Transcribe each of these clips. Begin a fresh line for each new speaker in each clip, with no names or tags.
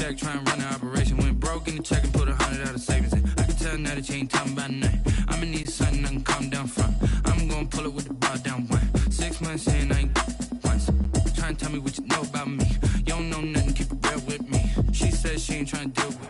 check, try and run the operation. Went broke in the check and put 100 out of savings in. I can tell now that you ain't talking about nothing. I'ma need something I can calm down from. I'm gonna pull it with the bar down one. 6 months in, I ain't once. Try and tell me what you know about me. You don't know nothing, keep it real with me. She says she ain't trying to deal with me.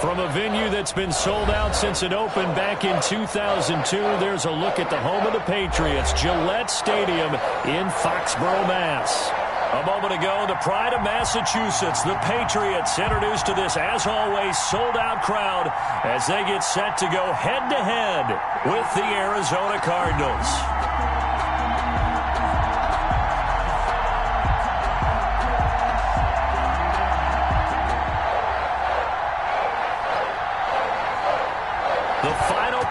From a venue that's been sold out since it opened back in 2002, there's a look at the home of the Patriots, Gillette Stadium in Foxborough, Mass. A moment ago, the pride of Massachusetts, the Patriots, introduced to this, as always, sold-out crowd as they get set to go head-to-head with the Arizona Cardinals.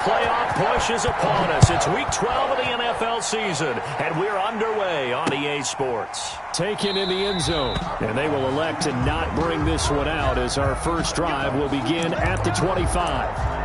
Playoff push is upon us. It's Week 12 of the NFL season, and we're underway on EA Sports. Taken in the end zone, and they will elect to not bring this one out as our first drive will begin at the 25.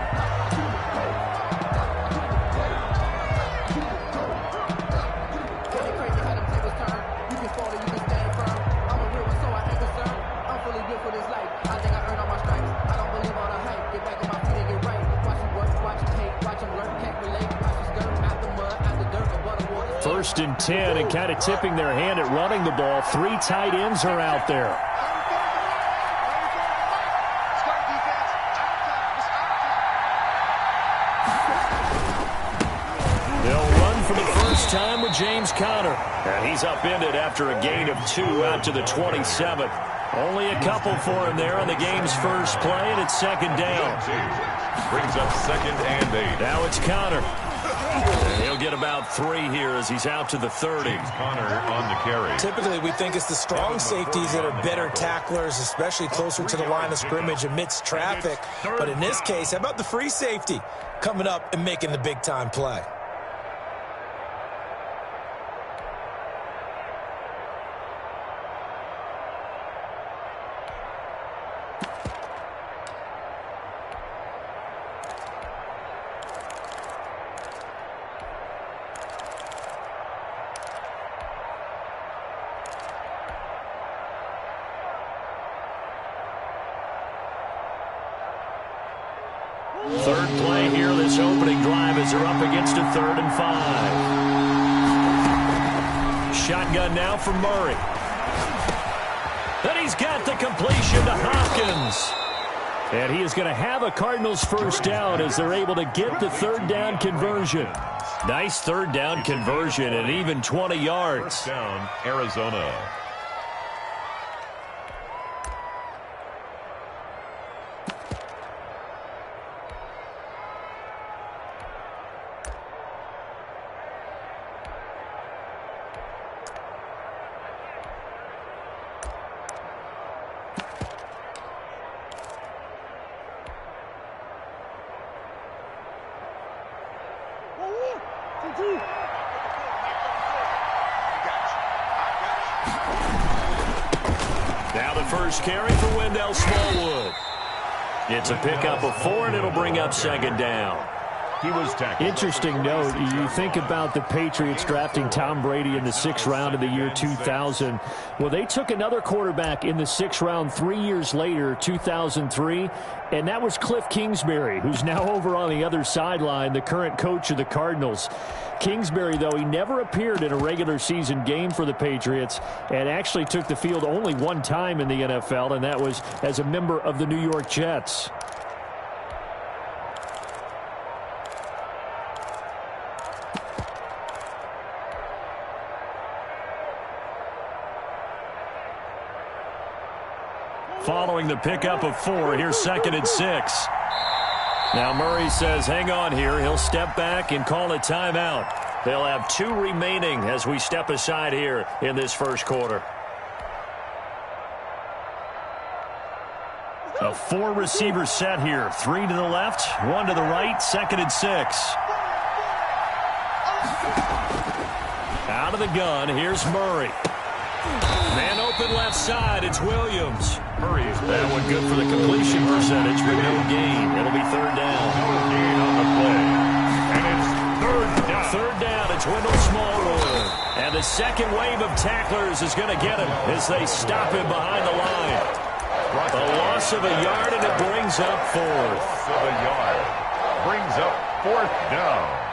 First and 10, and kind of tipping their hand at running the ball. 3 tight ends are out there. They'll run for the first time with James Conner. And he's upended after a gain of 2 out to the 27th. Only a couple for him there on the game's first play, and it's second down.
Brings up 2nd and 8.
Now it's Conner. And he'll get about 3 here as he's out to the 30.
Conner on the carry.
Typically, we think it's the strong safeties that are better tacklers, especially closer to the line of scrimmage amidst traffic. But in this case, how about the free safety coming up and making the big-time play?
Third play here, this opening drive as they're up against a 3rd and 5. Shotgun now for Murray. And he's got the completion to Hopkins. And he is going to have a Cardinals first down as they're able to get the 3rd down conversion. Nice 3rd down conversion and even 20 yards.
First down, Arizona.
Now the first carry for Wendell Smallwood. It's a pickup of 4, and it'll bring up 2nd down.
He was tackled.
Interesting note, you think about the Patriots drafting Tom Brady in the 6th round of the year 2000. Well, they took another quarterback in the 6th round 3 years later, 2003, and that was Cliff Kingsbury, who's now over on the other sideline, the current coach of the Cardinals. Kingsbury, though, he never appeared in a regular season game for the Patriots and actually took the field only one time in the NFL, and that was as a member of the New York Jets. Following the pickup of 4, here's 2nd and 6. Now Murray says hang on here. He'll step back and call a timeout. They'll have 2 remaining as we step aside here in this first quarter. A 4-receiver set here. 3 to the left, 1 to the right, 2nd and 6. Out of the gun, here's Murray. Man open left side, it's Williams.
Murray's
that one good for the completion percentage, but no gain. It'll be 3rd down.
No gain on the play. And it's 3rd down.
3rd down, it's Wendell Smallwood. And a second wave of tacklers is going to get him as they stop him behind the line. A loss of a yard, and it brings up fourth.
Loss of a yard. Brings up fourth down.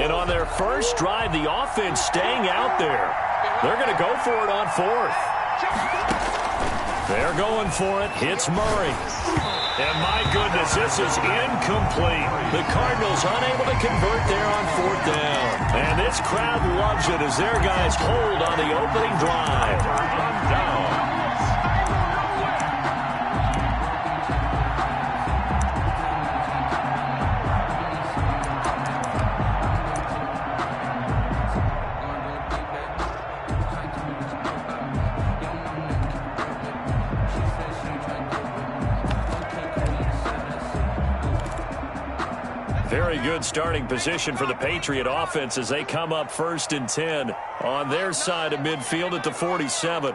And on their first drive, the offense staying out there. They're going to go for it on fourth. They're going for it. Hits Murray. And my goodness, this is incomplete. The Cardinals unable to convert there on fourth down. And this crowd loves it as their guys hold on the opening drive.
Down.
Very good starting position for the Patriot offense as they come up 1st and 10 on their side of midfield at the 47.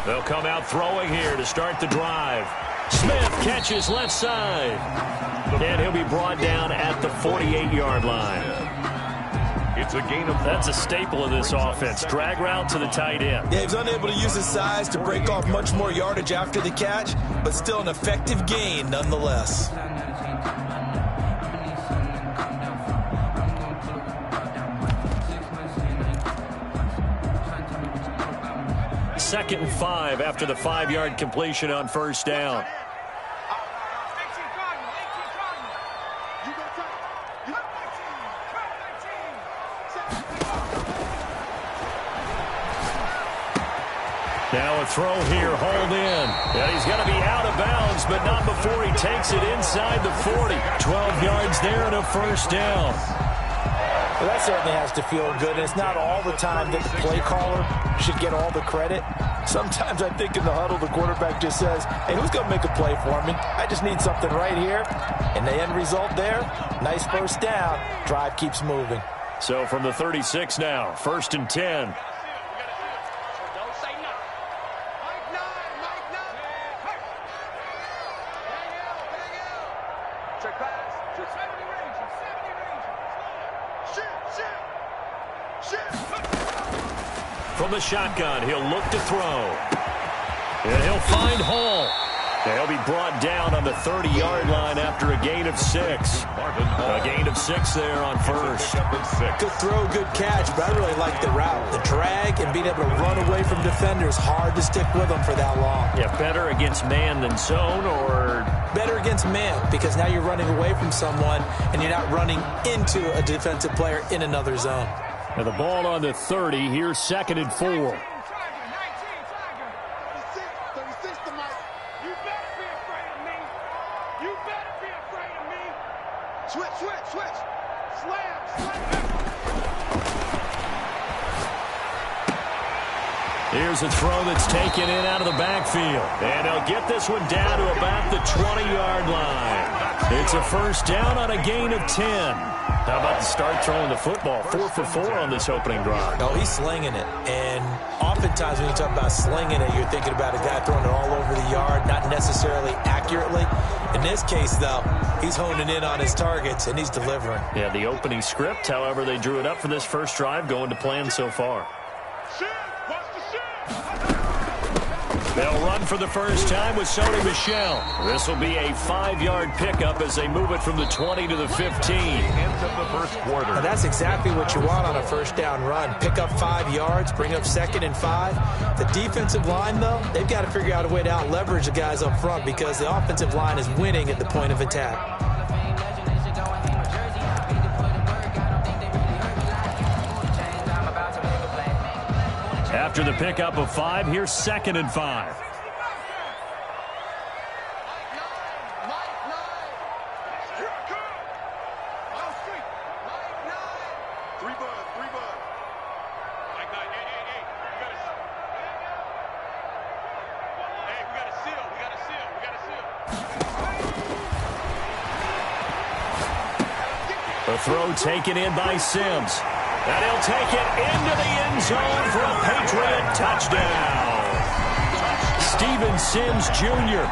They'll come out throwing here to start the drive. Smith catches left side. And he'll be brought down at the 48-yard line.
It's a gain of...
That's a staple of this offense. Drag route to the tight end.
Yeah, he was unable to use his size to break off much more yardage after the catch, but still an effective gain nonetheless.
Second and 5 after the 5-yard completion on first down. Now a throw here, hold in. And he's going to be out of bounds, but not before he takes it inside the 40. 12 yards there and a first down.
Well, that certainly has to feel good, and it's not all the time that the play caller should get all the credit. Sometimes I think in the huddle, the quarterback just says, hey, who's going to make a play for me? I just need something right here. And the end result there, nice first down. Drive keeps moving.
So from the 36 now, 1st and 10. From the shotgun, he'll look to throw. And he'll find Hall. And he'll be brought down on the 30-yard line after a gain of 6. A gain of 6 there on first.
Good throw, good catch, but I really like the route. The drag and being able to run away from defenders, hard to stick with them for that long.
Yeah, better against man than zone, or?
Better against man, because now you're running away from someone and you're not running into a defensive player in another zone.
And the ball on the 30, here's 2nd and 4. Here's a throw that's taken in out of the backfield. And they'll get this one down to about the 20-yard line. It's a first down on a gain of 10. How about the start throwing the football? 4 for 4 on this opening drive.
Oh, he's slinging it. And oftentimes when you talk about slinging it, you're thinking about a guy throwing it all over the yard, not necessarily accurately. In this case, though, he's honing in on his targets, and he's delivering.
Yeah, the opening script, however they drew it up for this first drive, going to plan so far. They'll run for the first time with Sony Michel. This will be a 5-yard pickup as they move it from the 20 to the 15.
Ends of the first quarter.
Now that's exactly what you want on a first down run. Pick up 5 yards, bring up 2nd and 5. The defensive line, though, they've got to figure out a way to out-leverage the guys up front because the offensive line is winning at the point of attack.
After the pickup of 5, here's 2nd and 5. A throw taken in by Sims. And he'll take it into the end zone for a Patriot touchdown. Steven Sims Jr.,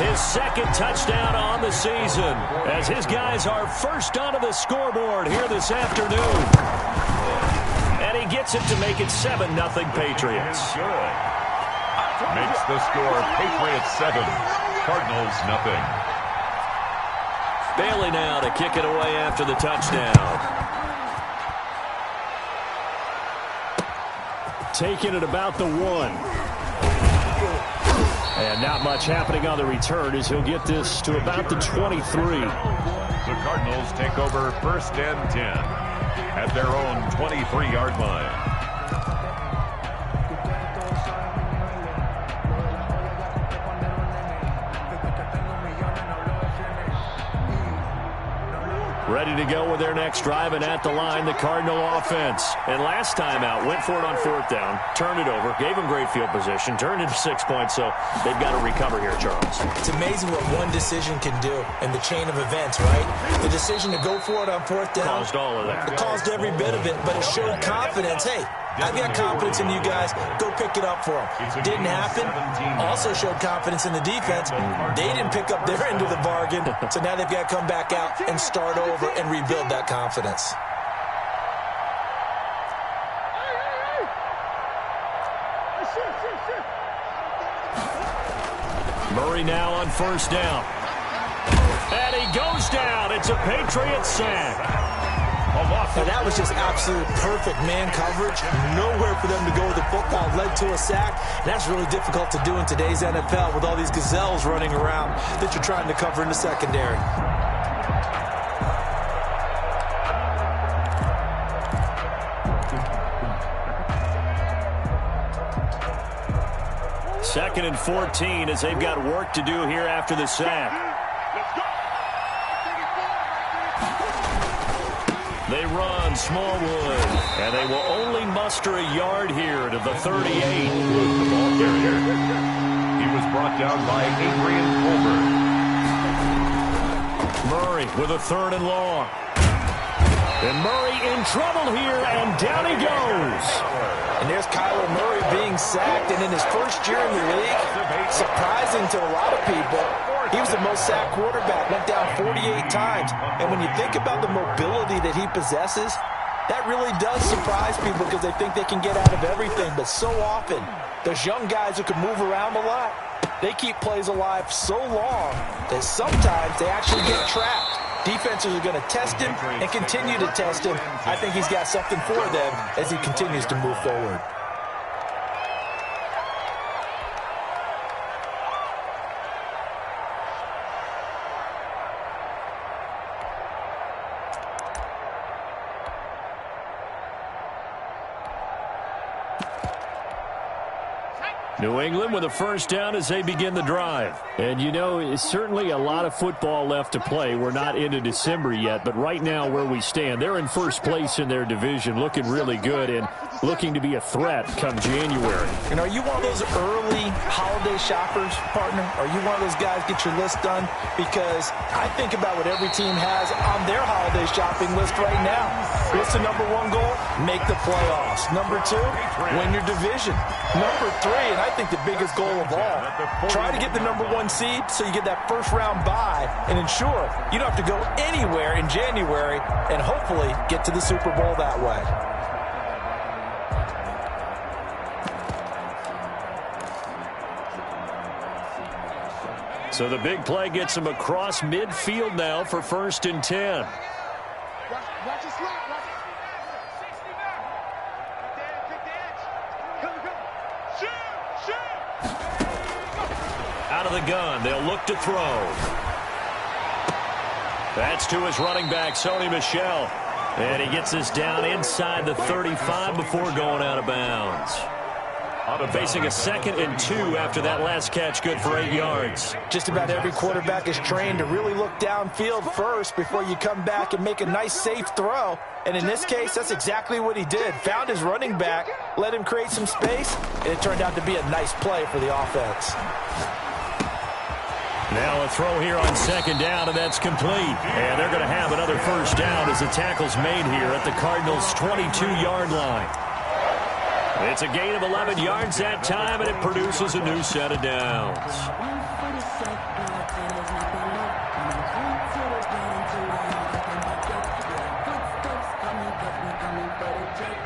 his second touchdown on the season, as his guys are first onto the scoreboard here this afternoon. And he gets it to make it 7-0 Patriots.
Makes the score Patriots 7, Cardinals 0.
Bailey now to kick it away after the touchdown. Taking it about the 1. And not much happening on the return as he'll get this to about the 23.
The Cardinals take over 1st and 10 at their own 23-yard line.
Ready to go with their next drive, and at the line, the Cardinal offense. And last time out, went for it on 4th down, turned it over, gave them great field position, turned into 6 points, so they've got to recover here, Charles.
It's amazing what one decision can do in the chain of events, right? The decision to go for it on 4th down.
Caused all of that.
It caused every bit of it, but it showed confidence. Hey, I've got confidence in you guys. Go pick it up for them. Didn't happen. Also showed confidence in the defense. They didn't pick up their end of the bargain, so now they've got to come back out and start over and rebuild that confidence.
Murray now on 1st down. And he goes down. It's a Patriot sack.
Now that was just absolute perfect man coverage. Nowhere for them to go with the football. Led to a sack. And that's really difficult to do in today's NFL with all these gazelles running around that you're trying to cover in the secondary.
Second and 14 as they've got work to do here after the sack. They run Smallwood, and they will only muster a yard here to the 38.
The ball carrier. He was brought down by Adrian Colbert.
Murray with a 3rd and long. And Murray in trouble here, and down he goes.
And there's Kyler Murray being sacked, and in his first year in the league, surprising to a lot of people, he was the most sacked quarterback, went down 48 times. And when you think about the mobility that he possesses, that really does surprise people because they think they can get out of everything. But so often, there's young guys who can move around a lot. They keep plays alive so long that sometimes they actually get trapped. Defenses are going to test him and continue to test him. I think he's got something for them as he continues to move forward.
New England with a 1st down as they begin the drive. And, you know, it's certainly a lot of football left to play. We're not into December yet, but right now where we stand, they're in 1st place in their division, looking really good and looking to be a threat come January.
And are you one of those early holiday shoppers, partner? Are you one of those guys get your list done? Because I think about what every team has on their holiday shopping list right now. What's the number 1 goal? Make the playoffs. Number 2, win your division. Number 3, and I think the biggest goal of all, try to get the number 1 seed so you get that 1st round bye and ensure you don't have to go anywhere in January and hopefully get to the Super Bowl that way.
So the big play gets him across midfield now for 1st and 10. Out of the gun, they'll look to throw. That's to his running back, Sony Michel. And he gets this down inside the 35 before going out of bounds. Facing a 2nd and 2 after that last catch, good for 8 yards.
Just about every quarterback is trained to really look downfield first before you come back and make a nice, safe throw. And in this case, that's exactly what he did. Found his running back, let him create some space, and it turned out to be a nice play for the offense.
Now a throw here on second down, and that's complete. And they're going to have another first down as the tackle's made here at the Cardinals' 22-yard line. It's a gain of 11 yards that time, and it produces a new set of downs.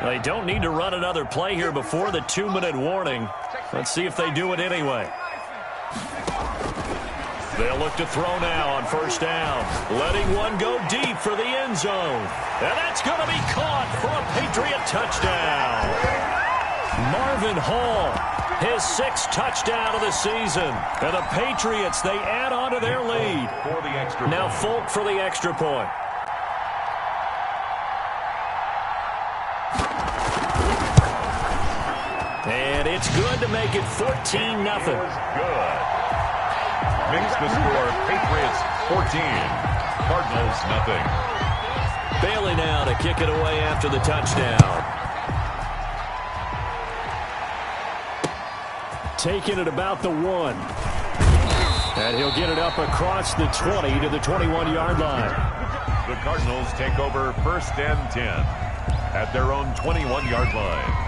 They don't need to run another play here before the 2-minute warning. Let's see if they do it anyway. They'll look to throw now on first down. Letting one go deep for the end zone. And that's going to be caught for a Patriot touchdown. Marvin Hall, his 6th touchdown of the season. And the Patriots, they add on to their lead. Now Folk for the extra point. And it's good to make it 14-0.
Good. Makes the score Patriots 14, Cardinals nothing.
Bailey now to kick it away after the touchdown. Taking it about the 1. And he'll get it up across the 20 to the 21-yard line.
The Cardinals take over 1st and 10 at their own 21-yard line.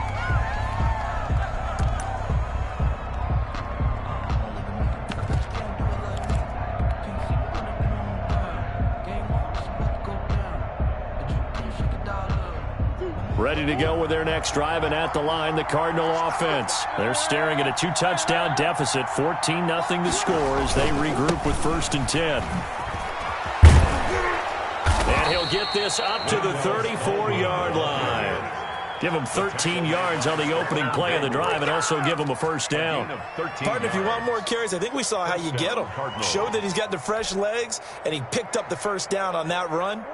Ready to go with their next drive, and at the line, the Cardinal offense. They're staring at a 2-touchdown deficit, 14-0 to score as they regroup with 1st and 10. And he'll get this up to the 34-yard line. Give him 13 yards on the opening play of the drive and also give him a first down.
Partner, if you want more carries, I think we saw how you get him. Showed that he's got the fresh legs, and he picked up the first down on that run.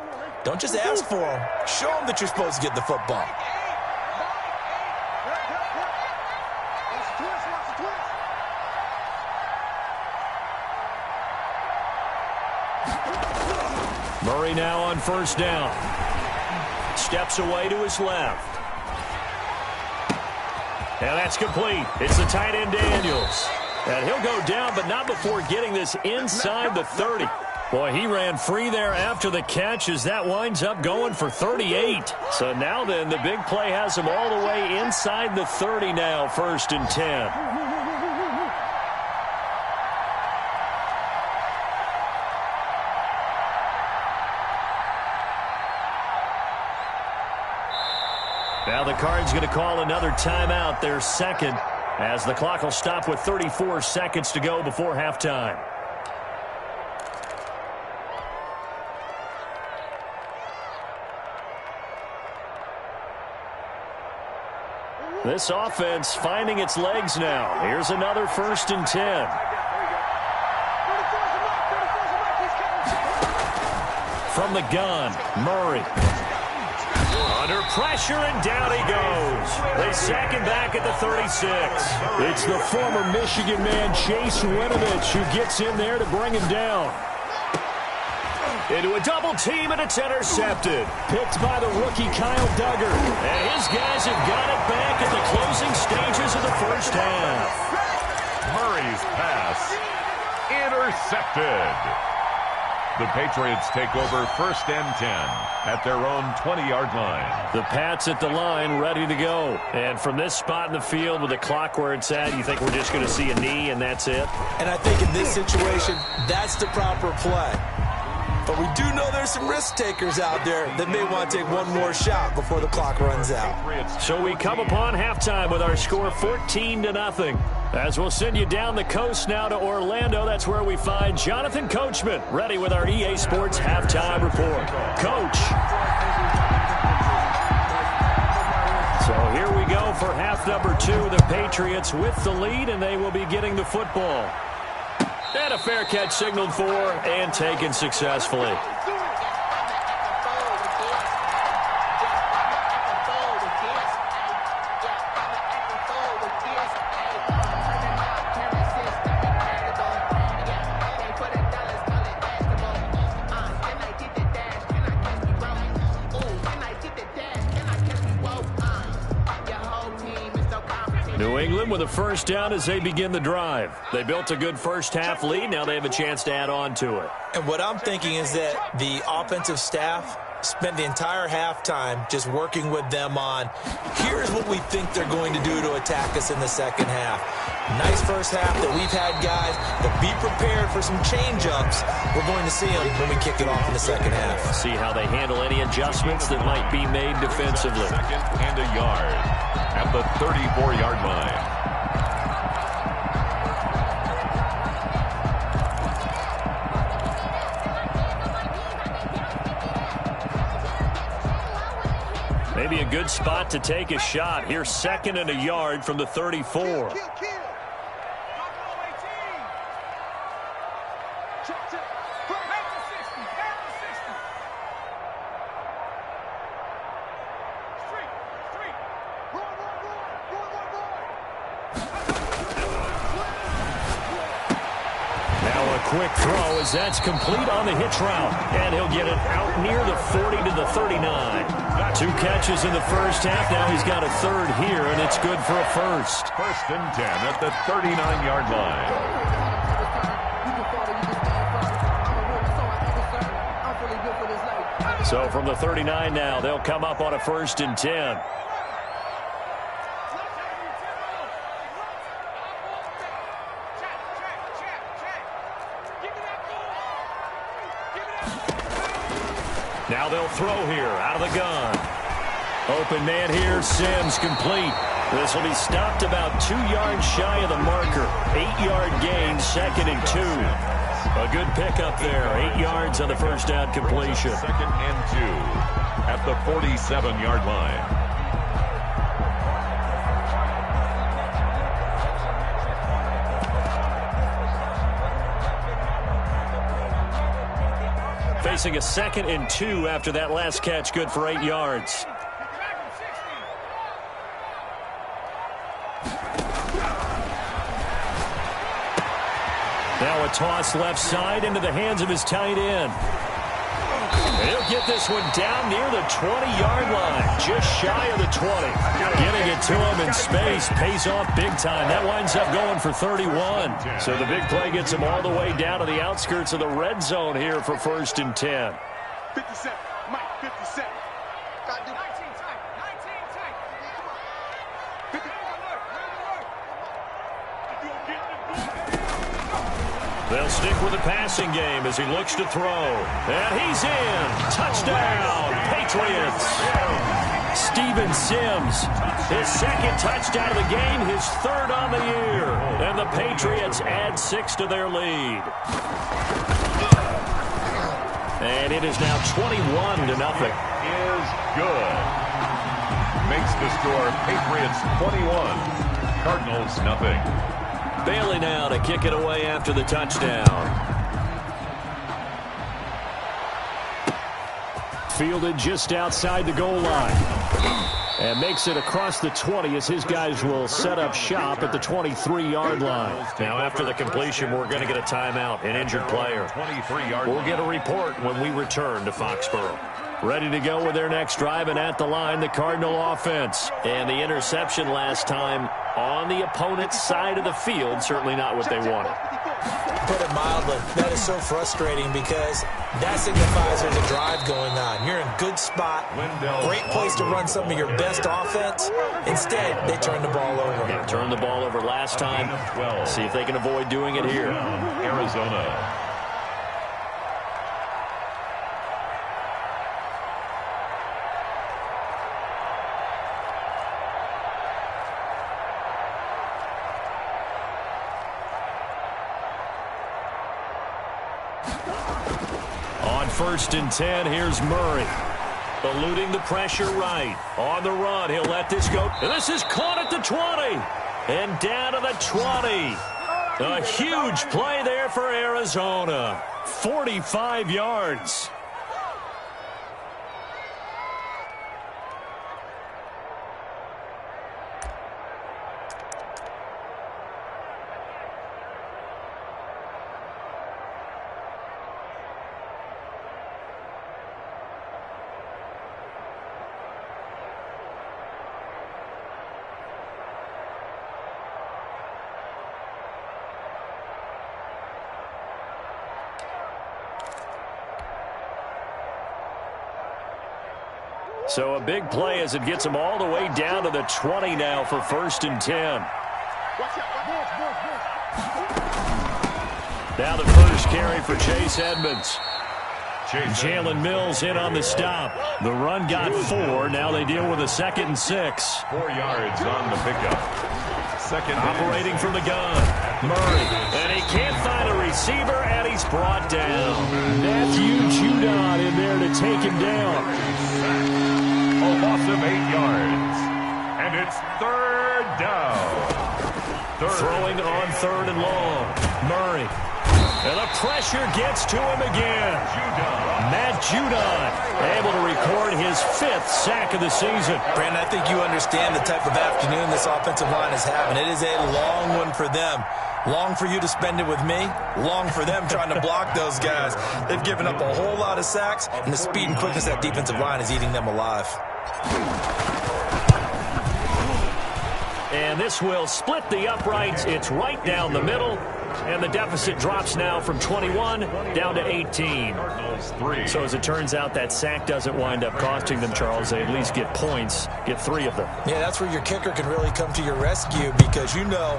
Don't just ask for him. Show him that you're supposed to get the football.
Murray now on first down. Steps away to his left. And that's complete. It's the tight end Daniels. And he'll go down, but not before getting this inside the 30. Boy, he ran free there after the catch as that winds up going for 38. So now then, the big play has him all the way inside the 30 now, 1st and 10. Now the Cards going to call another timeout, their 2nd, as the clock will stop with 34 seconds to go before halftime. This offense finding its legs now. Here's another 1st and 10. From the gun, Murray. Under pressure, and down he goes. They sack him back at the 36. It's the former Michigan man, Chase Winovich, who gets in there to bring him down. Into a double team, and it's intercepted. Picked by the rookie Kyle Duggar. And his guys have got it back at the closing stages of the first half.
Murray's pass intercepted. The Patriots take over 1st and 10 at their own 20-yard line.
The Pats at the line ready to go. And from this spot in the field with the clock where it's at, you think we're just going to see a knee and that's it?
And I think in this situation, that's the proper play. But we do know there's some risk takers out there that may want to take one more shot before the clock runs out.
So we come upon halftime with our score 14-0. As we'll send you down the coast now to Orlando, that's where we find Jonathan Coachman, ready with our EA Sports halftime report. Coach. So here we go for half number 2. The Patriots with the lead, and they will be getting the football. And a fair catch signaled for and taken successfully. New England with a first down as they begin the drive. They built a good first-half lead. Now they have a chance to add on to it.
And what I'm thinking is that the offensive staff spent the entire halftime just working with them on, here's what we think they're going to do to attack us in the second half. Nice first half that we've had, guys, but be prepared for some change-ups. We're going to see them when we kick it off in the second half.
See how they handle any adjustments that might be made defensively.
Second and a yard at the 34-yard line.
Maybe a good spot to take a shot. Here's second and a yard from the 34. Quick throw as that's complete on the hitch route. And he'll get it out near the 40 to the 39. 2 catches in the first half. Now he's got a third here, and it's good for a first.
First and 10 at the 39-yard line.
So from the 39 now, they'll come up on a first and 10. Now they'll throw here out of the gun. Open man here, Sims complete. This will be stopped about 2 yards shy of the marker. 8-yard gain, second and 2. A good pickup there. 8 yards on the first down completion.
Second and 2 at the 47-yard line.
Facing a second and 2 after that last catch, good for 8 yards. Now a toss left side into the hands of his tight end. He'll get this one down near the 20-yard line, just shy of the 20. Getting it to him in space pays off big time. That winds up going for 31. So the big play gets him all the way down to the outskirts of the red zone here for first and 10.
57, Mike, 57. Got to do 19 tight, 19 tight.
They'll stick with the passing game as he looks to throw. And he's in. Touchdown, Patriots. Steven Sims, his second touchdown of the game, his third on the year. And the Patriots add 6 to their lead. And it is now 21-0.
Is good. Makes the score Patriots 21, Cardinals nothing.
Bailey now to kick it away after the touchdown. Fielded just outside the goal line. And makes it across the 20 as his guys will set up shop at the 23-yard line. Now after the completion, we're going to get a timeout, an injured player. We'll get a report when we return to Foxborough. Ready to go with their next drive, and at the line, the Cardinal offense. And the interception last time on the opponent's side of the field, certainly not what they wanted.
Put it mildly, that is so frustrating because that signifies there's a drive going on. You're in a good spot, great place to run some of your best offense. Instead, they turn the ball over.
Yeah, turned the ball over last time. See if they can avoid doing it here.
Arizona.
First and 10, here's Murray. Eluding the pressure right. On the run, he'll let this go. And this is caught at the 20. And down to the 20. A huge play there for Arizona. 45 yards. So a big play as it gets them all the way down to the 20 now for 1st and 10. Now the first carry for Chase Edmonds. Jalen Mills in on the stop. The run got 4. Now they deal with a 2nd and 6.
4 yards on the pickup. Second
operating from the gun. Murray. And he can't find a receiver, and he's brought down. Matthew Judon in there to take him down.
A loss of 8 yards. And it's 3rd down.
Throwing on 3rd and long. Murray. And the pressure gets to him again. Matt Judon able to record his 5th sack of the season.
Brandon, I think you understand the type of afternoon this offensive line is having. It is a long one for them. Long for you to spend it with me. Long for them trying to block those guys. They've given up a whole lot of sacks, and the speed and quickness of that defensive line is eating them alive.
And this will split the uprights. It's right down the middle. And the deficit drops now from 21 down to 18. So as it turns out, that sack doesn't wind up costing them, Charles. They at least get points, get 3 of them.
Yeah, that's where your kicker can really come to your rescue because, you know,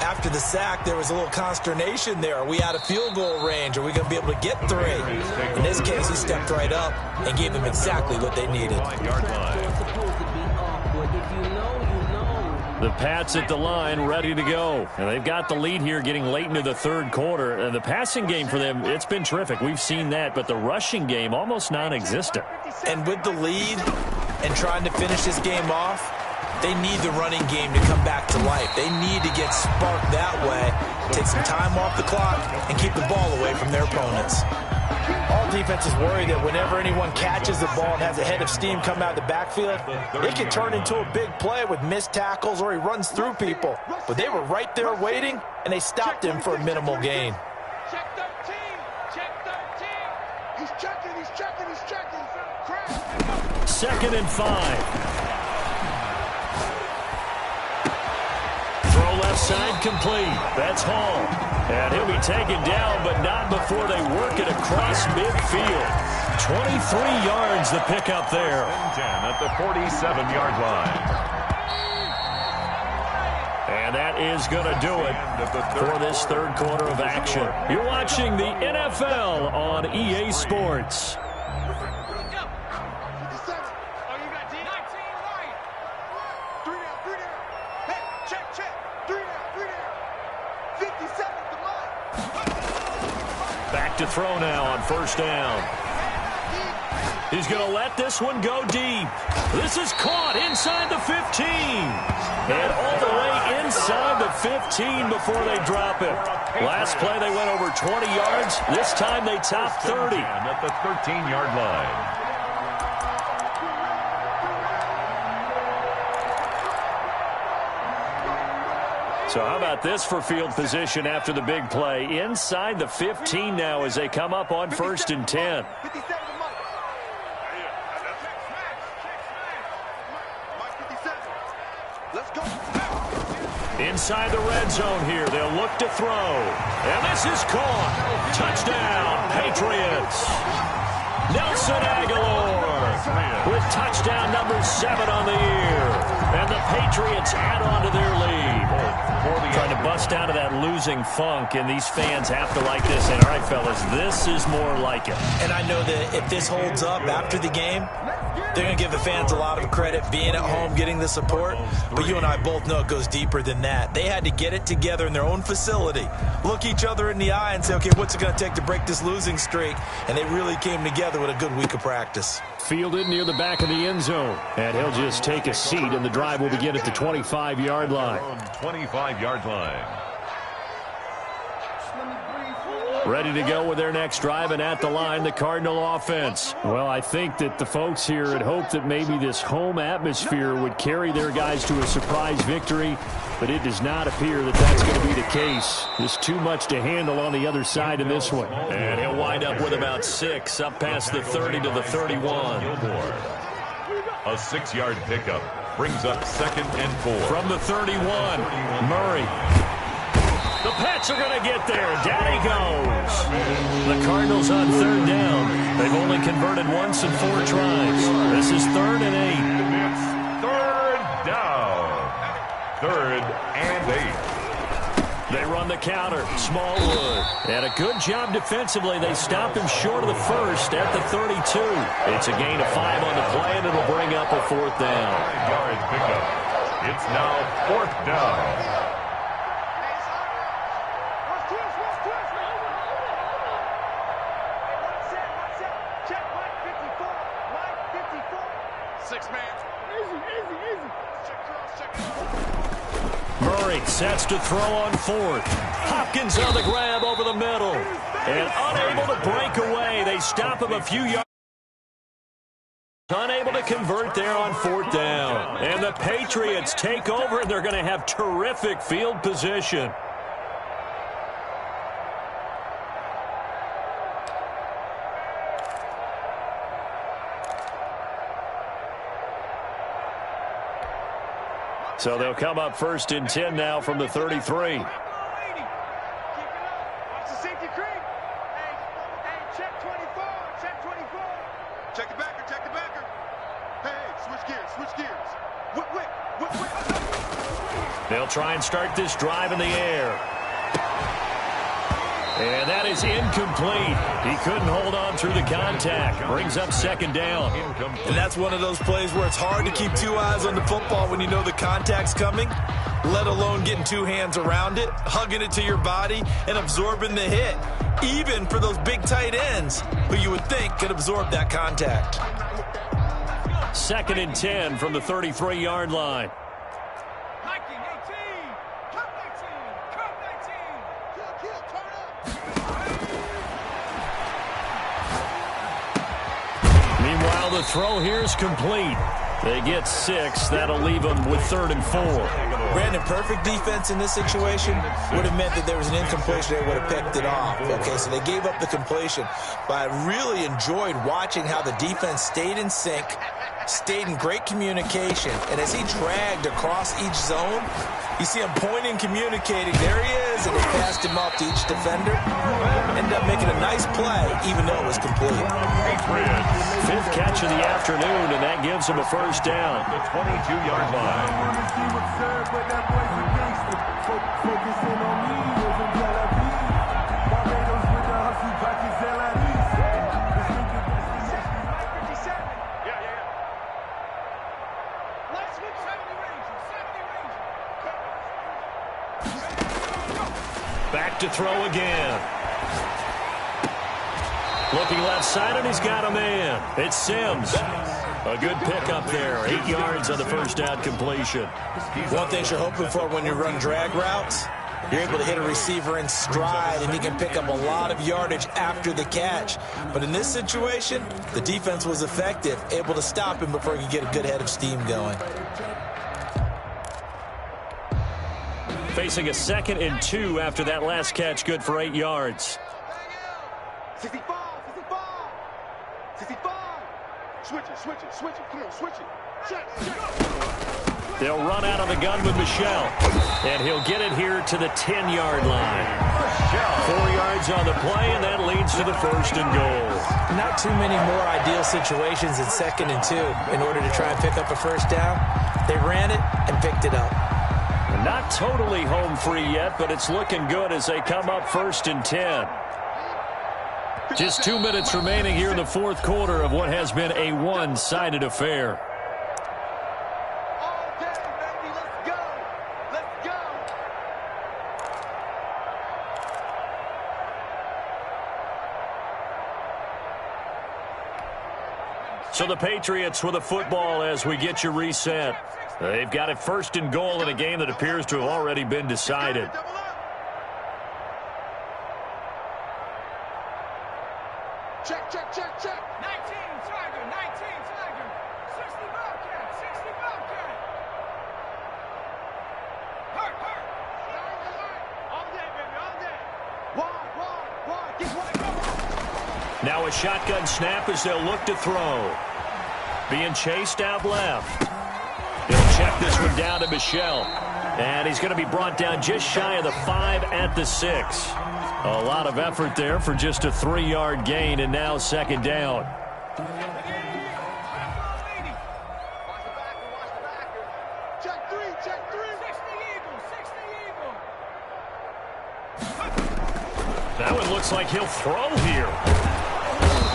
after the sack, there was a little consternation there. Are we out of field goal range? Are we going to be able to get 3? In this case, he stepped right up and gave them exactly what they needed.
The Pats at the line, ready to go. And they've got the lead here getting late into the 3rd quarter. And the passing game for them, it's been terrific. We've seen that. But the rushing game, almost non-existent.
And with the lead and trying to finish this game off, they need the running game to come back to life. They need to get sparked that way, take some time off the clock, and keep the ball away from their opponents. All defenses worry that whenever anyone catches the ball and has a head of steam come out of the backfield, it can turn into a big play with missed tackles or he runs through people. But they were right there waiting, and they stopped him for a minimal gain.
Check 13. Check 13. He's checking.
2nd and 5. Throw left side complete. That's Hall. And he'll be taken down, but not before they work it across midfield. 23 yards the pickup there.
10 at the 47-yard line.
And that is going to do it for this 3rd quarter of action. You're watching the NFL on EA Sports. Back to throw now on 1st down. He's going to let this one go deep. This is caught inside the 15. And all the way inside the 15 before they drop it. Last play they went over 20 yards. This time they topped 30.
At the 13-yard line.
So how about this for field position after the big play? Inside the 15 now as they come up on 1st and 10. Inside the red zone here. They'll look to throw. And this is caught. Touchdown, Patriots. Nelson Aguilar with touchdown number 7 on the year. And the Patriots add on to their lead. Trying to bust out of that losing funk, and these fans have to like this. And all right, fellas, this is more like it.
And I know that if this holds up after the game, they're going to give the fans a lot of credit being at home, getting the support. But you and I both know it goes deeper than that. They had to get it together in their own facility, look each other in the eye and say, okay, what's it going to take to break this losing streak? And they really came together with a good week of practice.
Fielded near the back of the end zone. And he'll just take a seat, and the drive will begin at the 25-yard line.
25-yard line.
Ready to go with their next drive, and at the line, the Cardinal offense. Well, I think that the folks here had hoped that maybe this home atmosphere would carry their guys to a surprise victory, but it does not appear that that's going to be the case. There's too much to handle on the other side in this one. And he'll wind up with about 6, up past the 30 to the 31.
A 6-yard pickup brings up 2nd and 4.
From the 31, Murray. The Pats are going to get there. Down he goes. The Cardinals on 3rd down. They've only converted once in 4 tries. This is 3rd and 8.
It's 3rd down. 3rd and 8.
They run the counter. Smallwood. And a good job defensively. They stop him short of the first at the 32. It's a gain of 5 on the play, and it'll bring up a 4th down.
5-yard pickup. It's now 4th down.
Murray sets to throw on 4th. Hopkins on the grab over the middle. And unable to break away. They stop him a few yards. Unable to convert there on 4th down. And the Patriots take over, and they're going to have terrific field position. So they'll come up 1st and 10 now from the 33.
Check the backer. Hey, switch gears.
They'll try and start this drive in the air. And that is incomplete. He couldn't hold on through the contact. Brings up 2nd down.
And that's one of those plays where it's hard to keep 2 eyes on the football when you know the contact's coming, let alone getting 2 hands around it, hugging it to your body, and absorbing the hit, even for those big tight ends who you would think could absorb that contact.
2nd and 10 from the 33-yard line. Meanwhile, the throw here is complete. They get 6. That'll leave them with 3rd and 4.
Brandon, perfect defense in this situation would have meant that there was an incompletion. They would have picked it off. Okay, so they gave up the completion. But I really enjoyed watching how the defense stayed in sync, stayed in great communication. And as he dragged across each zone, you see him pointing, communicating. There he is, and they passed him off to each defender. Ended up making a nice play, even though it was complete.
5th catch of the afternoon, and that gives him a 1st down.
The 22-yard line.
Back to throw again. Looking left side, and he's got a man. It's Sims. A good pickup there. 8 yards on the 1st down completion.
One thing you're hoping for when you run drag routes, you're able to hit a receiver in stride, and he can pick up a lot of yardage after the catch. But in this situation, the defense was effective, able to stop him before he could get a good head of steam going.
Facing a 2nd and 2 after that last catch, good for 8 yards.
65. Switch it. Come on, switch it. Check.
They'll run out of the gun with Michel. And he'll get it here to the 10-yard line. 4 yards on the play, and that leads to the 1st and goal.
Not too many more ideal situations in 2nd and 2 in order to try and pick up a 1st down. They ran it and picked it up.
Not totally home free yet, but it's looking good as they come up 1st and 10. Just 2 minutes remaining here in the 4th quarter of what has been a one-sided affair.
All day, baby. Let's go.
So the Patriots with the football as we get you reset. They've got it 1st and goal in a game that appears to have already been decided.
Check.
19 Tiger. 60 Bobcat. Hurt. All day, baby, all day.
Wide. Get wide.
Now a shotgun snap as they'll look to throw. Being chased out left. They'll check this one down to Michel. And he's going to be brought down just shy of the 5 at the 6. A lot of effort there for just a 3-yard gain, and now 2nd down.
Check three, check three.
60 Eagle, 60 Eagle.
That one looks like he'll throw here.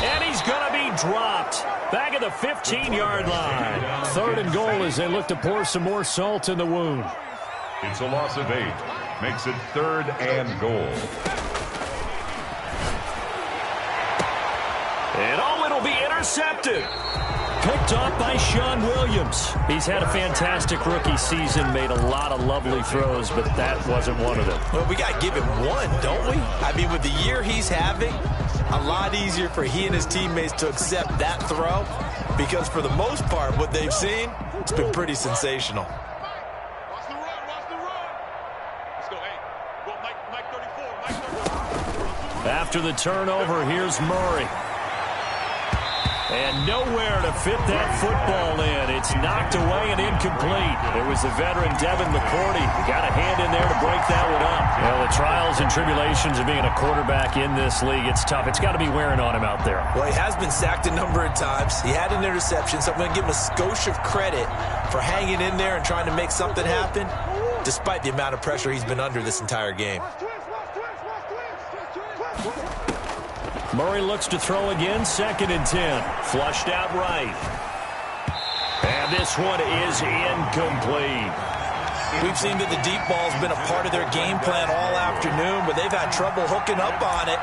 And he's going to be dropped. Back at the 15-yard line. 3rd and goal as they look to pour some more salt in the wound.
It's a loss of 8. Makes it 3rd and goal.
And it'll be intercepted. Picked off by Sean Williams. He's had a fantastic rookie season, made a lot of lovely throws, but that wasn't one of them.
Well, we got to give him one, don't we? I mean, with the year he's having, a lot easier for he and his teammates to accept that throw because for the most part, what they've seen, it's been pretty sensational.
Watch the run, watch the run. Let's go, hey. Go, Mike 34,
After the turnover, here's Murray. And nowhere to fit that football in. It's knocked away and incomplete. It was the veteran Devin McCourty. Got a hand in there to break that one up. Well, the trials and tribulations of being a quarterback in this league, it's tough. It's got to be wearing on him out there.
Well, he has been sacked a number of times. He had an interception, so I'm going to give him a skosh of credit for hanging in there and trying to make something happen, despite the amount of pressure he's been under this entire game.
Murray looks to throw again, 2nd and 10. Flushed out right. And this one is incomplete.
We've seen that the deep ball's been a part of their game plan all afternoon, but they've had trouble hooking up on it,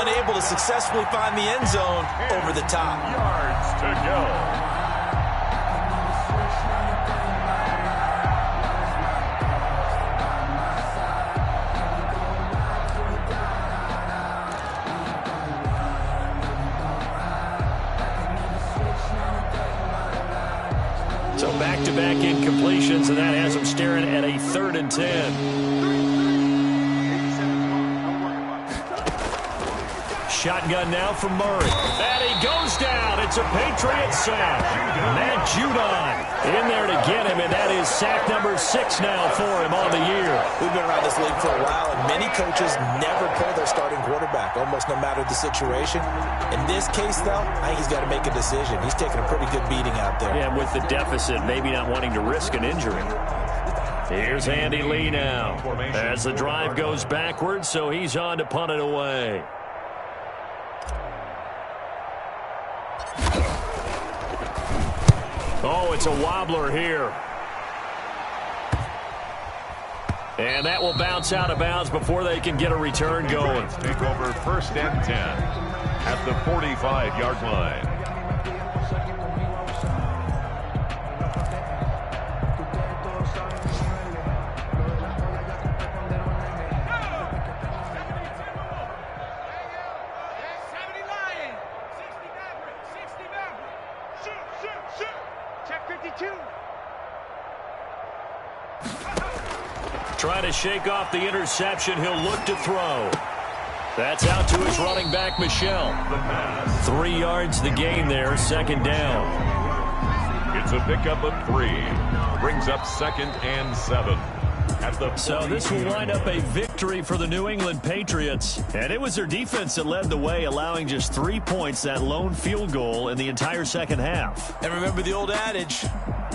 unable to successfully find the end zone over the top.
Yards to go.
So back-to-back incompletions, and that has him staring at a 3rd and 10. Shotgun now from Murray. And he goes down. It's a Patriot sack. Matt Judon in there to get him, and that is sack number 6 now for him on the year.
We've been around this league for a while, and many coaches never pull their starting quarterback, almost no matter the situation. In this case, though, I think he's got to make a decision. He's taking a pretty good beating out there.
Yeah, with the deficit, maybe not wanting to risk an injury. Here's Andy Lee now as the drive goes backwards, so he's on to punt it away. Oh, it's a wobbler here. And that will bounce out of bounds before they can get a return going.
Take over 1st and 10 at the 45-yard line.
Trying to shake off the interception. He'll look to throw. That's out to his running back, Michel. 3 yards the gain there, 2nd down.
It's a pickup of 3. Brings up 2nd and 7.
So this will wind up a victory for the New England Patriots. And it was their defense that led the way, allowing just 3 points, that lone field goal in the entire second half.
And remember the old adage,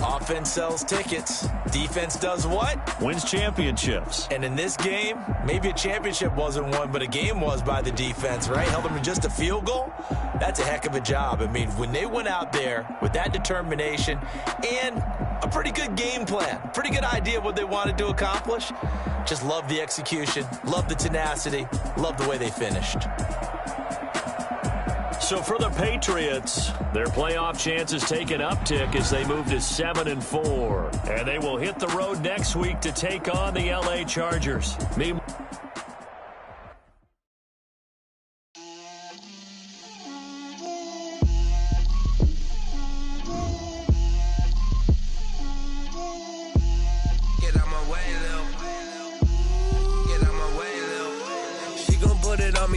offense sells tickets. Defense does what?
Wins championships.
And in this game, maybe a championship wasn't won, but a game was by the defense, right? Held them to just a field goal. That's a heck of a job. I mean, when they went out there with that determination and a pretty good game plan, pretty good idea of what they wanted to accomplish, just love the execution, love the tenacity, love the way they finished.
So for the Patriots, their playoff chances take an uptick as they move to 7-4. And they will hit the road next week to take on the LA Chargers. Meanwhile,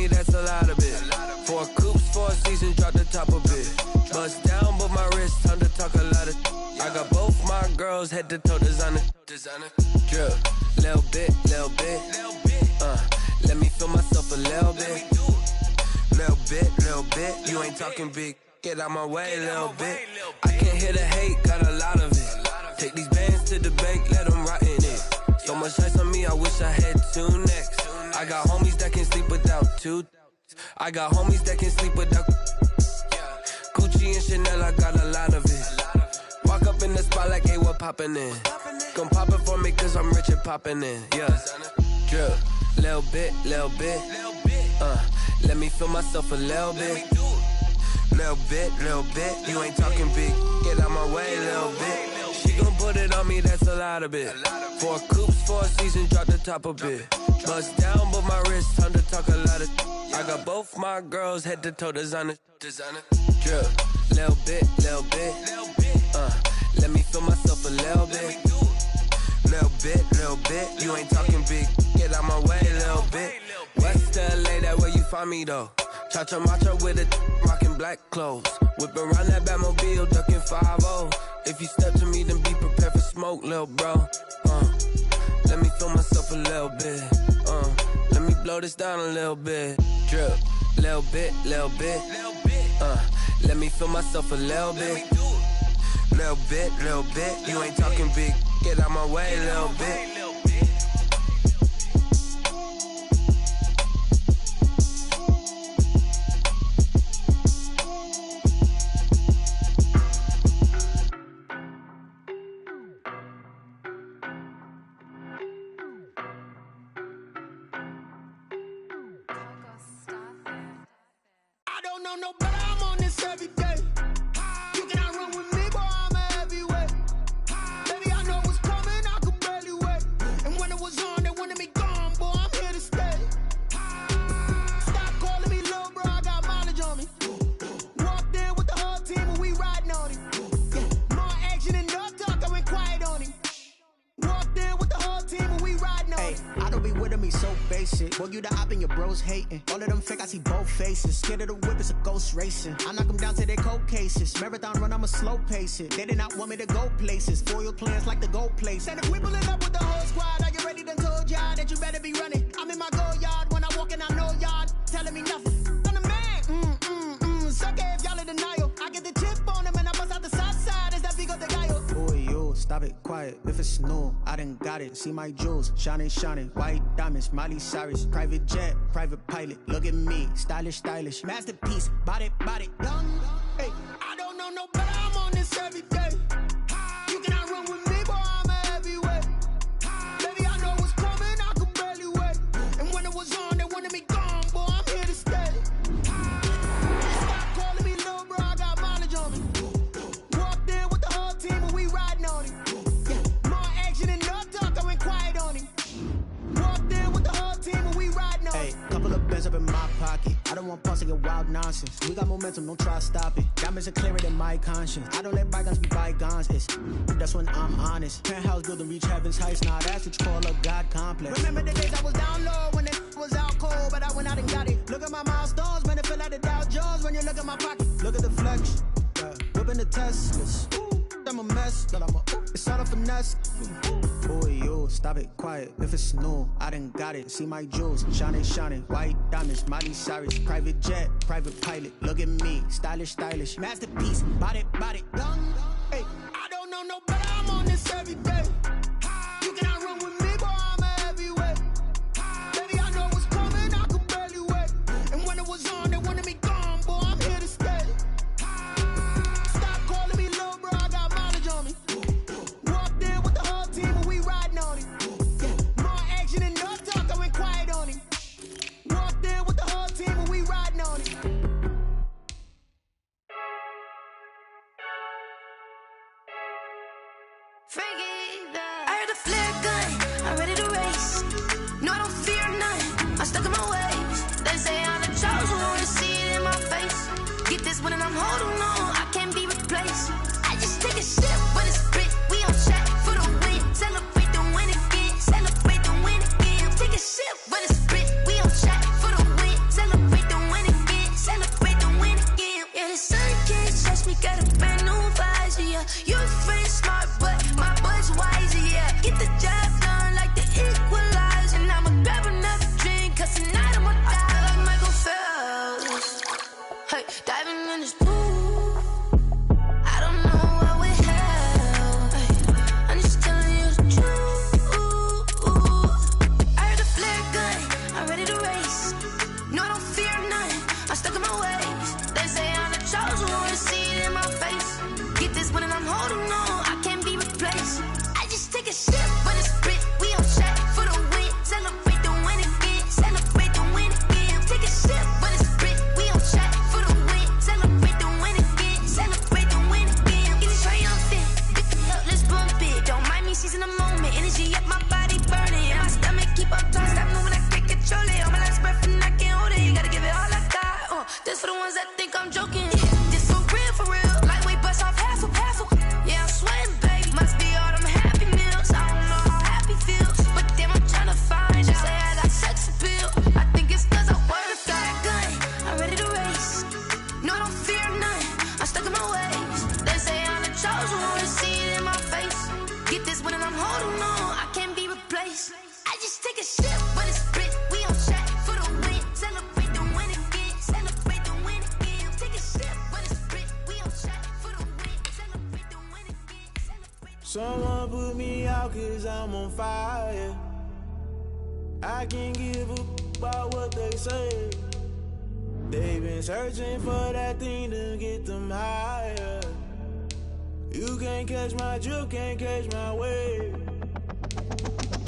that's a lot of it. 4 coops, 4 seasons, drop the top of it. Bust down, but my wrist, time to talk a lot of. I got both my girls head to toe designer. Drip, little bit. Let me feel myself a little bit. Little bit, you ain't talking big. get out my way a little bit. I can't hear the hate, got a lot of it. Take these bands to the bank, let them rot in it. So much ice on me, I wish I had two necks. I got homies that can sleep without two. I got homies that can sleep without Gucci and Chanel, I got a lot of it. Walk up in the spot like, hey, what poppin' in? Come pop it for me, cause I'm rich and poppin' in. Yeah, drip, little bit. Let me feel myself a little bit. Little bit. You ain't talking big, get out my way a little bit. She gon' put it on me, that's a lot of it. 4 coops, 4 seasons, drop the top a bit. Bust down, but my wrist, time to talk a lot of. I got both my girls, head to toe designer. Drip, little bit. Let me feel myself a little bit. Little bit. You ain't talking big, get out my way a little bit. West LA, that where you find me though. Cha-cha matcha with a rockin' black clothes. Whip around that Batmobile, ducking 5-0. If you step to me, then be prepared for smoke, lil' bro. Let me feel myself a little bit. Let me blow this down a little bit. Drip, little bit. Let me feel myself a little bit. Little bit. You ain't talking big, get out my way a little bit.
Racing. I knock them down to their cold cases. Marathon run, I'ma slow pace it. They did not want me to go places. Foil plans like the gold place. And if we pulling up with the whole squad, are you ready? Done told y'all that you better be running. I'm in my go yard. When I walk in, I know y'all telling me nothing. I'm the man. Suck it if y'all in denial. I get the chip on them and I bust out the south side. Is that Vigo de Gallo? Boy, yo, stop it, quiet. If it's new, I done got it. See my jewels, shining. White diamonds, Miley Cyrus. Private jet, private pilot. Look at me, stylish. Masterpiece, body, young. Hey, I don't know no better. I'm on this every day. You cannot run with me, boy. I'm a heavyweight. Baby, I know what's coming. I could barely wait. And when it was on, they wanted me gone, boy. I'm here to stay. Stop calling me little bro. I got mileage on me. Walked in with the whole team and we riding on it. Yeah, more action and no talk. I went quiet on him. Walked in with the whole team and we riding on it. Hey, couple of bands up in my pocket. I don't want pulse and wild nonsense. We got momentum, don't try to stop it. Diamonds are clearer than my conscience. I don't let bygones be bygones. That's when I'm honest. Penthouse building, reach heaven's heights. Now that's what you call a God complex. Remember the days I was down low when it was out cold, but I went out and got it. Look at my milestones, man, it feel like the Dow Jones when you look at my pocket. Look at the flex, whipping the Teslas. I'm a mess, but it's all a finesse. Boy, yo, stop it, quiet. If it's new, I done got it. See my jewels, shining. White diamonds, Miley Cyrus. Private jet, private pilot. Look at me, stylish. Masterpiece, body, young. Hey, I don't know no better. I'm on this every day. You cannot run with me, boy. I'm a heavyweight. Baby, I know what's coming. I could barely wait. And when it was on, they wanted me gone, boy. I'm here to stay.
I heard the flare gun, I'm ready to race. No, I don't fear none, I'm stuck in my ways. They say I'm the chosen one, to see it in my face. Get this one and I'm holding on, I can't be replaced. I just take a sip, but it's spit. We on track for the win. Celebrate the win again, celebrate the win again. Take a sip, but it's spit. We on track for the win. Celebrate the win again, celebrate the win again. Yeah, the sun can't touch me, got a brand new visor, yeah. You friend smart, but my bud's wiser, yeah. Get the job done like the equalizer. And I'ma grab another drink, cause tonight I'ma die like Michael Phelps. Hey, diving in this pool. stuck in my ways. They say I'm the chosen one, see it in my face. Get this one and I'm holding on, I can't be replaced. I just take a sip, but it's spit. We on track for the win. Celebrate the win again. Celebrate the win again. Take a sip, but it's spit. We on track for the win. Celebrate the win again.
Someone put me out 'cause I'm on fire. I can't give a about what they say. They've been searching for that thing to get them higher. You can't catch my drift, can't catch my wave.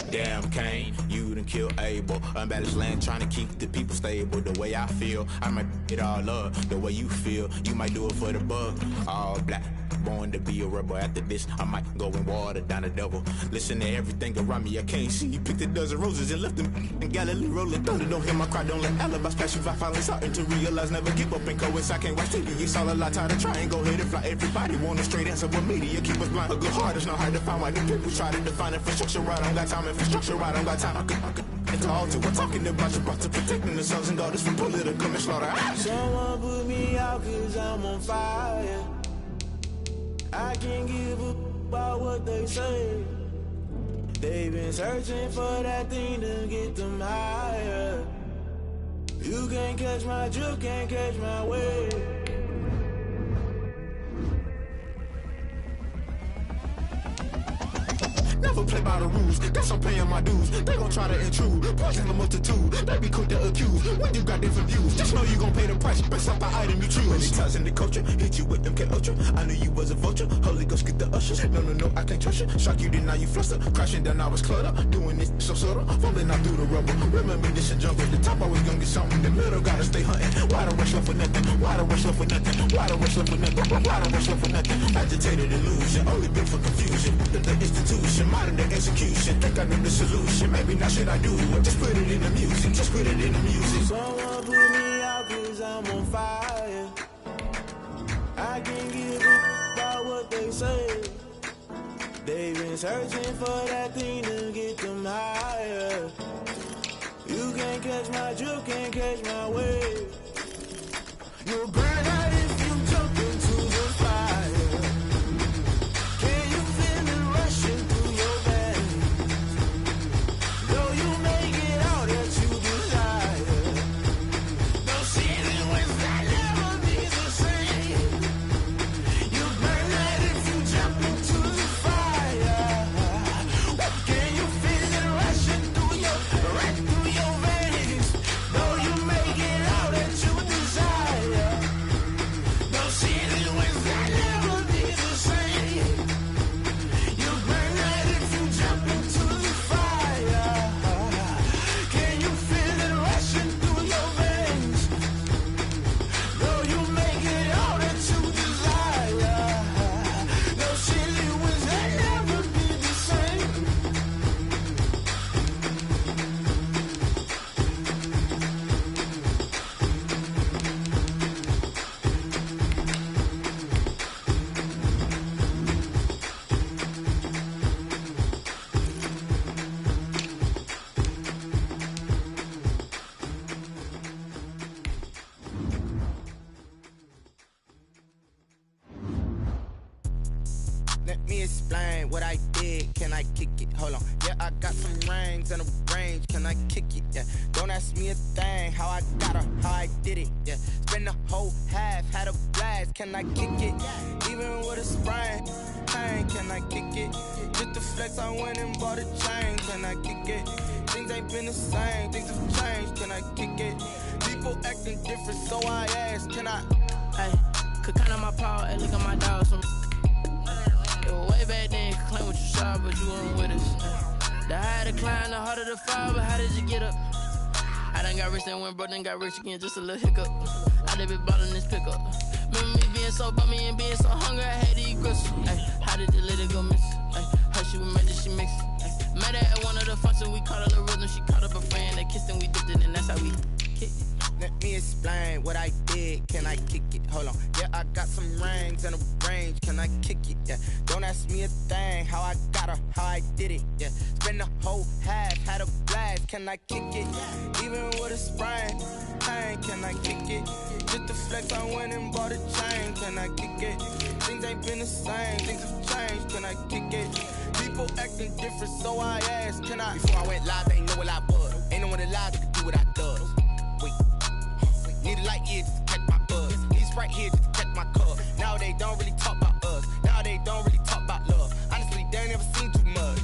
Damn, Kane, you done killed Abel. Unbalanced land, trying to keep the people stable. The way I feel, I might it all up. The way you feel, you might do it for the bug. All black, born to be a rebel. After this, I might go and water down the devil. Listen to everything around me, I can't see. Picked a dozen roses and left them in Galilee rolling thunder. Don't hear my cry, don't let alibis pass you. I finally starting to realize, never give up and coast. I can't watch TV, it's all a lot, time to try and go ahead and fly. Everybody want a straight answer, but media keep us blind. A good heart is not hard to find. Why the people try to define infrastructure right? I don't got time, infrastructure right, I don't got time. I could into all to we're talking about you, about to protecting the sons and daughters from political and slaughter.
Someone put me out 'cause I'm on fire. I can't give a about what they say. They've been searching for that thing to get them higher. You can't catch my drift, can't catch my wave.
Never play by the rules, guess I'm paying my dues. They gon' try to intrude, poison the multitude. They be quick to accuse, when you got different views. Just know you gon' pay the price, based off the item you choose. Many times in the culture, hit you with MK Ultra. I knew you was a vulture, Holy Ghost get the ushers. No, I can't trust you. Shock you, then now you fluster. Crashing down, I was cluttered. Doing this so subtle, falling out through the rubble. Remember this a jungle, the top always gonna get something. The middle gotta stay hunting. Why the rush left for nothing? Why the rush left for nothing? Why the rush left for nothing? Why the rush left for nothing? Agitated illusion, only built for confusion. The institution, modern day execution. Think I know the solution, maybe not should I do it. Just put it in the music, just put it in the music.
Someone put me out 'cause I'm on fire. I can't give a about what they say. They've been searching for that thing to get them higher. You can't catch my drift, can't catch my wave. You'll burn out if you jump into the fire. Can you feel it rushing through your veins? Though you make it out that you desire. No ceiling when that never be the same. You burn out if you jump into the fire. Can you feel it rushing through your veins? Though you make it out that you desire. No ceiling when that never be the same. You burn out if you jump into the fire. Can you feel it rushing through your veins? Though you make it out that you desire. No ceiling when that never be the same.
Let me explain what I did. Can I kick it? Hold on. Yeah, I got some rings and a range. Can I kick it? Yeah. Don't ask me a thing. How I got her, how I did it. Yeah. Spend the whole half, had a blast. Can I kick it? Even with a sprain. Pain, can I kick it? Just the flex, I went and bought a chain. Can I kick it? Things ain't been the same. Things have changed. Can I kick it? People acting different, so I asked. Can I?
Hey, could count on my power. Hey, look at my dogs. Way back then, claim what you saw, but you weren't with us. The higher the climb, the harder the fall, but how did you get up? I done got rich, then went broke, then got rich again, just a little hiccup. I done been ballin' this pickup. Remember me being so bummy and being so hungry, I had to eat grits. Ay, how did the lady go miss? Ay, her she was made that she mixed. Ay, met her at one of the functions, we caught her the rhythm, she caught up a friend, they kissed and we dipped it, and that's how we kicked it.
Let me explain what I did. Can I kick it? Hold on. Yeah, I got some rings and a range. Can I kick it? Yeah. Don't ask me a thing. How I got her, how I did it. Yeah. Spend the whole half, had a blast. Can I kick it? Even with a sprain. Hey, can I kick it? Just to flex, I went and bought a chain. Can I kick it? Things ain't been the same. Things have changed. Can I kick it? People acting different, so I asked. Can I? Before I went live, they ain't know what I was. Ain't no one alive that could do what I does. Need a light year just to catch my buzz. Need Sprite here just to catch my cup. Now they don't really talk about us. Now they don't really talk about love. Honestly, they ain't never seen too much.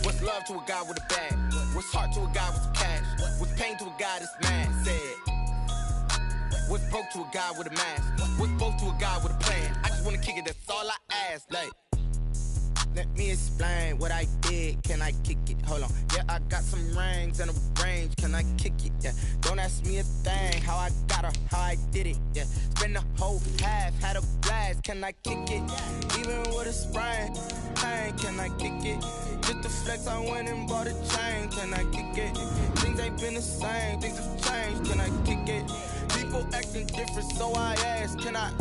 What's love to a guy with a bag? What's heart to a guy with some cash? What's pain to a guy that's mad? Said. What's broke to a guy with a mask? What's both to a guy with a plan? I just wanna kick it, that's all I ask. Like, let me explain what I did. Can I kick it? Hold on. Yeah, I got some rings and a range. Can I kick it? Yeah. Don't ask me a thing. How I got her, how I did it. Yeah. Spend the whole half, had a blast. Can I kick it? Even with a sprain. Hey, can I kick it? Just to flex, I went and bought a chain. Can I kick it? Things ain't been the same. Things have changed. Can I kick it? People acting different, so I ask. Can I?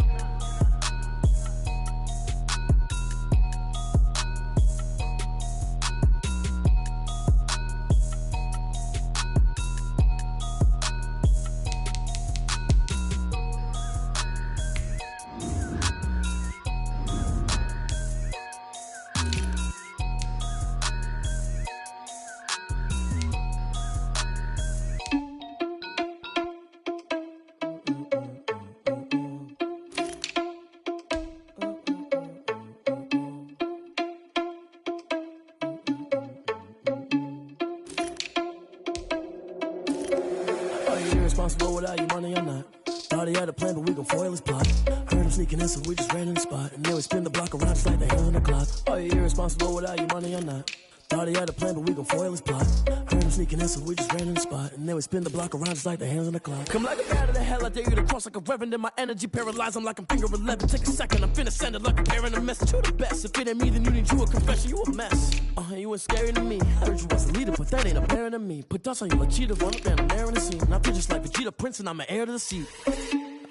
Responsible without your money or not. Thought he had a plan, but we gon' foil his plot. Heard him sneaking in, so we just ran in the spot. And then we spin the block around just like the hands on the clock. Are you irresponsible without your money or not? Thought he had a plan, but we gon' foil his plot. Heard him sneaking in, so we just ran in the spot. And then we spin the block around just like the hands on the clock. Come like a bat of the hell, I dare you to cross like a reverend. In my energy paralyzed, I'm like I'm finger 11. Take a second, I'm finna send it like a bearing a message. You the best, if it ain't me, then you need you a confession. You a mess, you ain't scary to me. Heard you was a leader, but that ain't apparent to me. Put dust on you like cheetah, run up and I'm there in the scene. And I feel just like Vegeta Prince and I'm an heir to the seat.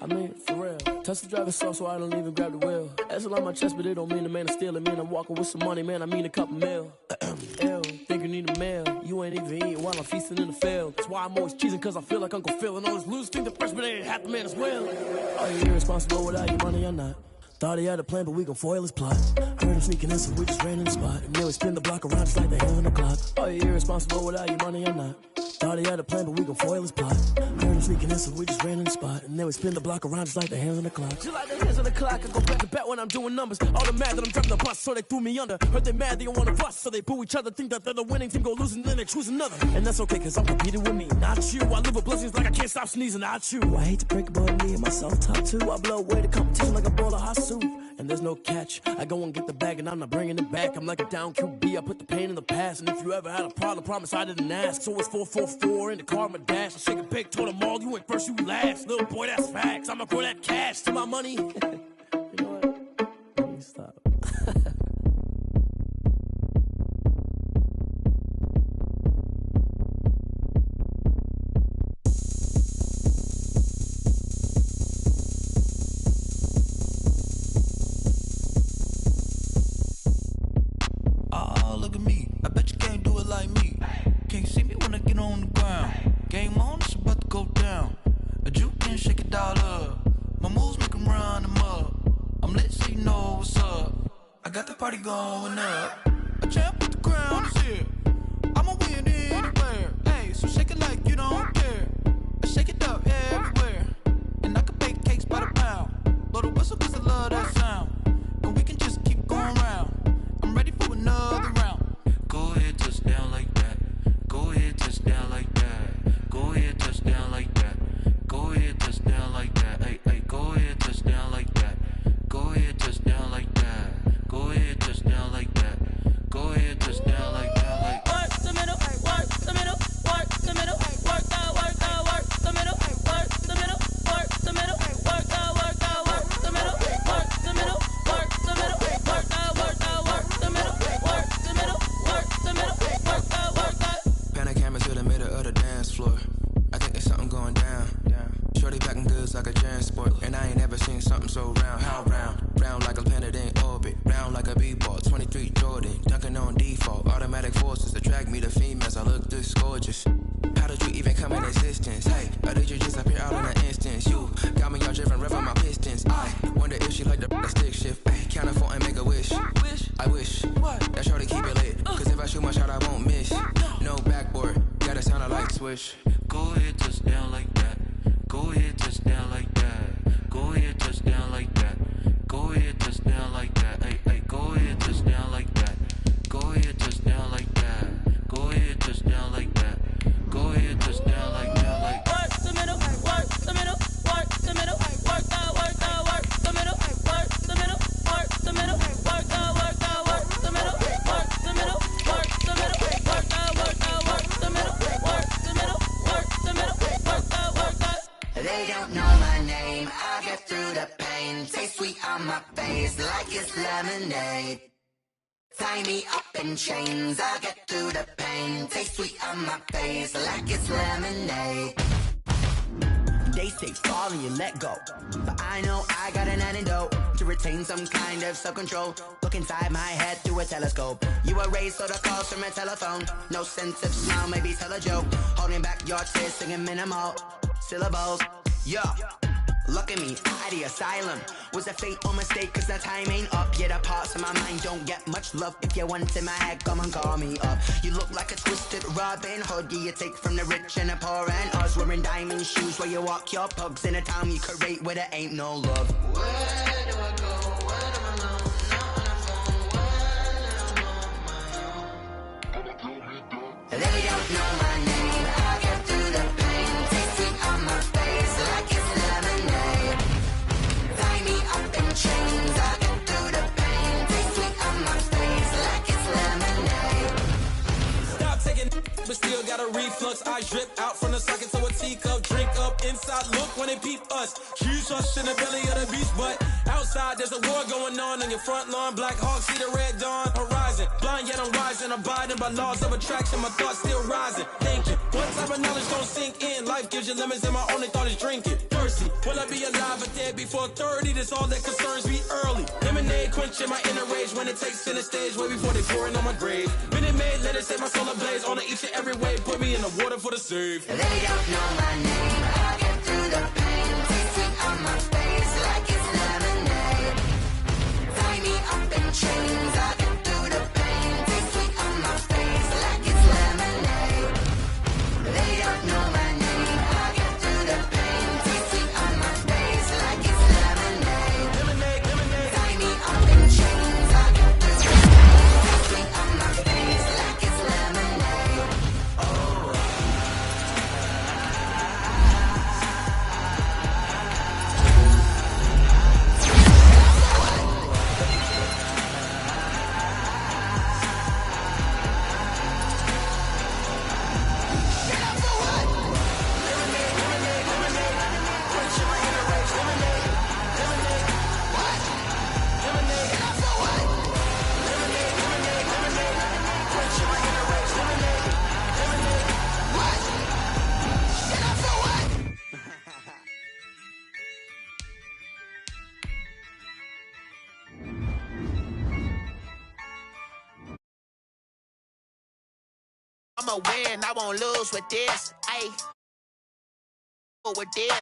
I mean, for real. Touch the driver's soft so I don't even grab the wheel. That's on my chest, but it don't mean the man is stealing. Man, I'm walking with some money, man, I mean a couple mil. Ew, think you need a meal. You ain't even eating while I'm feasting in the field. That's why I'm always cheesing, cause I feel like Uncle Phil. And all those losers think the freshman ain't half the man as well. Are you irresponsible without your money or not? Thought he had a plan, but we gon' foil his plot. Heard him sneaking in, so we just ran in the spot. And then we spin the block around just like the hands on the clock. Are you irresponsible without your money or not? Thought he had a plan, but we gon' foil his plot. Heard him sneaking in, so we just ran in the spot. And then we spin the block around just like the hands on the clock. Just like the hands on the clock, I go back to back when I'm doing numbers. All the mad that I'm driving the bus, so they threw me under. Heard they mad, they don't wanna bust, so they boo each other. Think that they're the winning team, go losing, then they choose another. And that's okay, cause I'm competing with me, not you. I live with blessings like I can't stop sneezing, not you. I hate to break it, but me and myself top two. I blow away the competition like a bowl of hot soup. And there's no catch. I go and get the bag and I'm not bringing it back. I'm like a down QB, I put the pain in the past. And if you ever had a problem, promise I didn't ask. So it's 444 in the car, my dash. I shake a big, told them all, you ain't first, you last. Little boy, that's facts. I'ma throw that cash to my money. You know what? Let me stop.
Look at me, I bet you can't do it like me. Can't see me when I get on the ground. Game on, it's about to go down. A juke and shake it all up. My moves make them run them up. I'm lit so you know what's up. I got the party going up. A champ with the crown is here. I'ma win anywhere. Hey, so shake it like you don't care. I shake it up everywhere. And I can bake cakes by the pound. Blow the whistle cause I love that sound. And we can just keep going round. I'm ready for another round. Go ahead, touch down like that. Go ahead, touch down like that. Go ahead, touch down like that. Go ahead, touch down like that. Hey, hey, go ahead, touch down like that. Go ahead, touch down like that. Go ahead, touch down like that. Go ahead, touch down like that. Like work the middle, work the middle, work the middle, work that, work
she like the stick shift. Ay, count a 4 and make a wish. I wish that shorty keep it lit. Cause if I shoot my shot, I won't miss. No backboard, gotta sound a light switch.
Go ahead, touch down like that. Go ahead, touch down like that. Go ahead, touch down like that. Go ahead, touch down like that. Ay, ay, go ahead, touch down like that. Go ahead, touch down like that. Go ahead, touch down like that. Go ahead, touch down like that. Like
work the middle, work the middle, work the middle, work the middle, work the middle, work the middle, work the middle, work the middle, work the middle, work the middle, work the middle, work the middle, work the middle, work the.
They don't know my name. I get through the pain. Taste sweet on my face like it's lemonade. Tie me up in chains, I'll get through the pain. Taste sweet on my face like it's lemonade.
They say fall and you let go, but I know I got an antidote to retain some kind of self-control. Look inside my head through a telescope. You erase all the calls from a telephone. No sense of smile, maybe tell a joke. Holding back your tears, singing minimal syllables. Yeah. Look at me, at the asylum. Was a fate or mistake, cause the time ain't up. Yet the parts of my mind don't get much love. If you want in my head, come and call me up. You look like a twisted Robin Hood. You take from the rich and the poor and us. Wearing diamond shoes where you walk your pugs. In a town you create where there ain't no love.
Where do I go? Where do I know? Not on the phone. When I'm on my own. They don't know my name. I get through the pain. Taste sweet on my face like it's lemonade. Tie me up in chains. I get through the pain. Taste sweet on my face like it's lemonade.
Stop taking, but still got a reflux. I drip out from the socket to a teacup. Drink up inside, look when they peep us. Huge us in the belly of the beast, but outside there's a war going on your front lawn. Black Hawk see the red dawn horizon. Blind yet I'm rising, abiding by laws of attraction. My thoughts still rising. Thinking, what type of knowledge don't sink in? Life gives you lemons and my only thought is drinking. Thirsty, will I be alive or dead before 30? That's all that concerns me early. Lemonade quenching my inner rage when it takes center stage way before they pour it on my grave. Minute Maid, let it set my soul ablaze on each and every way. Put me in the water for the save.
They don't know my name. I get through the pain. Taste sweet on my face like it's lemonade. Tie me up in chains. I get through the pain. Taste sweet on my face like it's lemonade. They don't know my name. I get through the pain. Taste sweet on my face like it's lemonade. Tie me up in chains. I get through the pain. Taste sweet on my face like it's lemonade. Oh.
I'ma win, I won't lose with this. Ayy. With this.